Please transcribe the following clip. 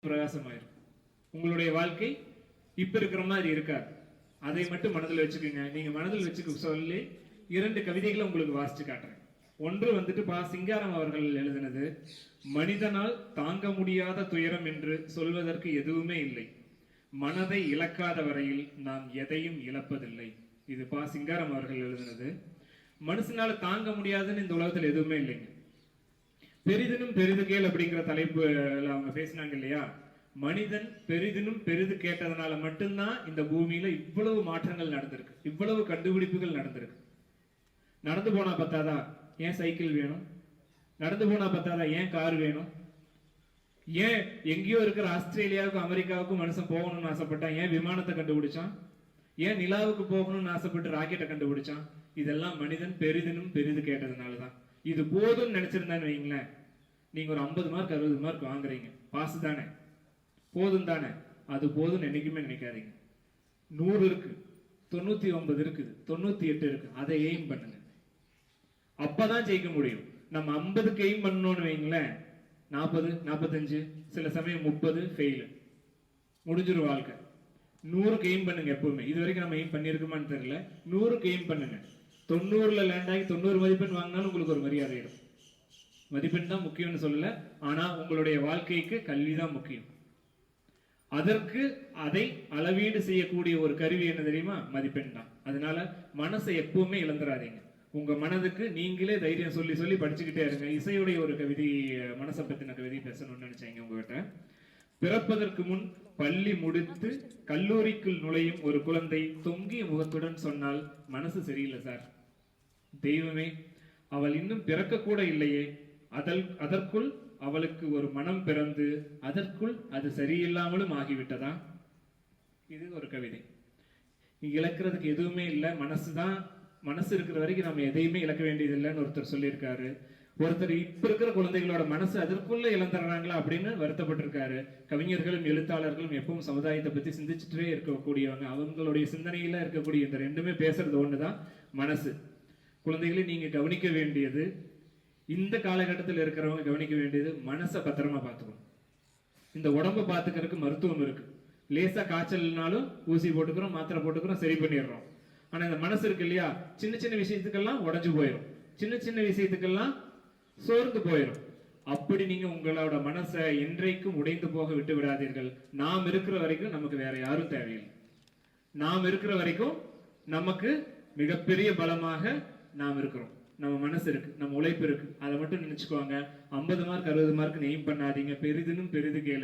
பிரகாசமாயிருக்கும். உங்களுடைய வாழ்க்கை இப்ப இருக்கிற மாதிரி இருக்காது. அதை மட்டும் மனதில் வச்சுக்கோங்க. நீங்க மனதில் வச்சுக்க சொல்லி 2 கவிதைகளை உங்களுக்கு வாசிச்சு காட்டுறேன். ஒன்று வந்துட்டு பா. சிங்காரம் அவர்கள் எழுதினது, மனிதனால் தாங்க முடியாத துயரம் என்று சொல்வதற்கு எதுவுமே இல்லை. மனதை இழக்காத வரையில் நாம் எதையும் இழப்பதில்லை. இது பா. சிங்காரம் அவர்கள் எழுதினது. மனுஷனால தாங்க முடியாதுன்னு இந்த உலகத்தில் எதுவுமே இல்லைங்க. பெரிதினும் பெரிது கேள் அப்படிங்கிற தலைப்புல அவங்க பேசினாங்க இல்லையா? மனிதன் பெரிதினும் பெரிது கேட்டதனால மட்டும்தான் இந்த பூமியில இவ்வளவு மாற்றங்கள் நடந்திருக்கு, இவ்வளவு கண்டுபிடிப்புகள் நடந்திருக்கு. நடந்து போனா பத்தாதா, ஏன் சைக்கிள் வேணும்? நடந்து போனா பத்தாதா, ஏன் கார் வேணும்? ஏன் எங்கேயோ இருக்கிற ஆஸ்திரேலியாவுக்கும் அமெரிக்காவுக்கும் மனுஷன் போகணும்னு ஆசைப்பட்டான், ஏன் விமானத்தை கண்டுபிடிச்சான்? ஏன் நிலாவுக்கு போகணும்னு ஆசைப்பட்டு ராக்கெட்டை கண்டுபிடிச்சான்? இதெல்லாம் மனிதன் பெரிதினும் பெரிது கேட்டதுனாலதான். இது போதும்னு நினைச்சிருந்தான்னு வைங்களேன், நீங்க ஒரு 50 மார்க் 60 மார்க் வாங்குறீங்க, பாஸ் தானே, போதும் தானே. அது போதும்னு என்னைக்குமே நினைக்காதீங்க. 100 இருக்கு, 99 இருக்குது, 98 இருக்கு, அதை எய்ம் பண்ணுங்க. அப்பதான் ஜெயிக்க முடியும். நம்ம 50க்கு எய்ம் பண்ணணும்னு வைங்களேன், 40 45 சில சமயம் 30 ஃபெயில், முடிஞ்சிரும் வாழ்க்கை. 100க்கு எய்ம் பண்ணுங்க. எப்பவுமே இது வரைக்கும் நம்ம எய்ம் பண்ணிருக்கோமான்னு தெரியல. 100க்கு எய்ம் பண்ணுங்க. 90ல லேண்ட் ஆகி 90 மதிப்பெண் வாங்கினாலும் உங்களுக்கு ஒரு மரியாதை இருக்கும். மதிப்பெண் தான் முக்கியம்னு சொல்லல, ஆனா உங்களுடைய வாழ்க்கைக்கு கல்விதான் முக்கியம். அதற்கு அதை அளவீடு செய்யக்கூடிய ஒரு கருவி என்ன தெரியுமா? மதிப்பெண் தான். அதனால மனசை எப்பவுமே இழந்துடாதீங்க. உங்க மனதுக்கு நீங்களே தைரியம் சொல்லி சொல்லி படிச்சுக்கிட்டே இருங்க. இசையுடைய ஒரு கவிதை, மனசை பத்தின கவிதை பேசணும்னு நினைச்சேங்க உங்ககிட்ட. பிறப்பதற்கு முன் பள்ளி முடித்து கல்லூரிக்குள் நுழையும் ஒரு குழந்தை தொங்கிய முகத்துடன் சொன்னால் மனசு சரியில்லை சார். தெய்வமே, அவள் இன்னும் பிறக்க கூட இல்லையே, அதற்குள் அவளுக்கு ஒரு மனம் பிறந்து அதற்குள் அது சரியில்லாமலும் ஆகிவிட்டதா? இது ஒரு கவிதை. இழக்கிறதுக்கு எதுவுமே இல்லை, மனசுதான். மனசு இருக்கிற வரைக்கும் நம்ம எதையுமே இழக்க வேண்டியது இல்லைன்னு ஒருத்தர் சொல்லியிருக்காரு. ஒருத்தர் இப்ப இருக்கிற குழந்தைகளோட மனசு அதற்குள்ள இழந்துடுறாங்களா அப்படின்னு வருத்தப்பட்டிருக்காரு. கவிஞர்களும் எழுத்தாளர்களும் எப்பவும் சமுதாயத்தை பத்தி சிந்திச்சுட்டே இருக்கக்கூடியவங்க. அவங்களுடைய சிந்தனையில இருக்கக்கூடிய இந்த ரெண்டுமே பேசுறது ஒண்ணுதான், மனசு. குழந்தைகளை நீங்க கவனிக்க வேண்டியது, இந்த காலகட்டத்தில் இருக்கிறவங்க கவனிக்க வேண்டியது, மனசை பத்திரமா பார்த்துக்கணும். இந்த உடம்பை பார்த்துக்கிறதுக்கு மருத்துவம் இருக்கு. லேசா காய்ச்சல்னாலும் ஊசி போட்டுக்கிறோம், மாத்திரை போட்டுக்கிறோம், சரி பண்ணிடுறோம். ஆனா இந்த மனசு இருக்கு இல்லையா, சின்ன சின்ன விஷயத்துக்கெல்லாம் உடஞ்சு போயிடும், சின்ன சின்ன விஷயத்துக்கெல்லாம் சோர்ந்து போயிடும். அப்படி நீங்க உங்களோட மனசை என்றைக்கும் உடைந்து போக விட்டு விடாதீர்கள். நாம் இருக்கிற வரைக்கும் நமக்கு வேற யாரும் தேவையில்லை. நாம் இருக்கிற வரைக்கும் நமக்கு மிகப்பெரிய பலமாக நாம் இருக்கிறோம். நம்ம மனசு இருக்கு, நம்ம உழைப்பு இருக்கு. அதை மட்டும் நினைச்சுக்கோங்க. 50 மார்க் 60 மார்க் எய்ம் பண்ணாதீங்க. பெரிதினும் பெரிது கேளுங்க.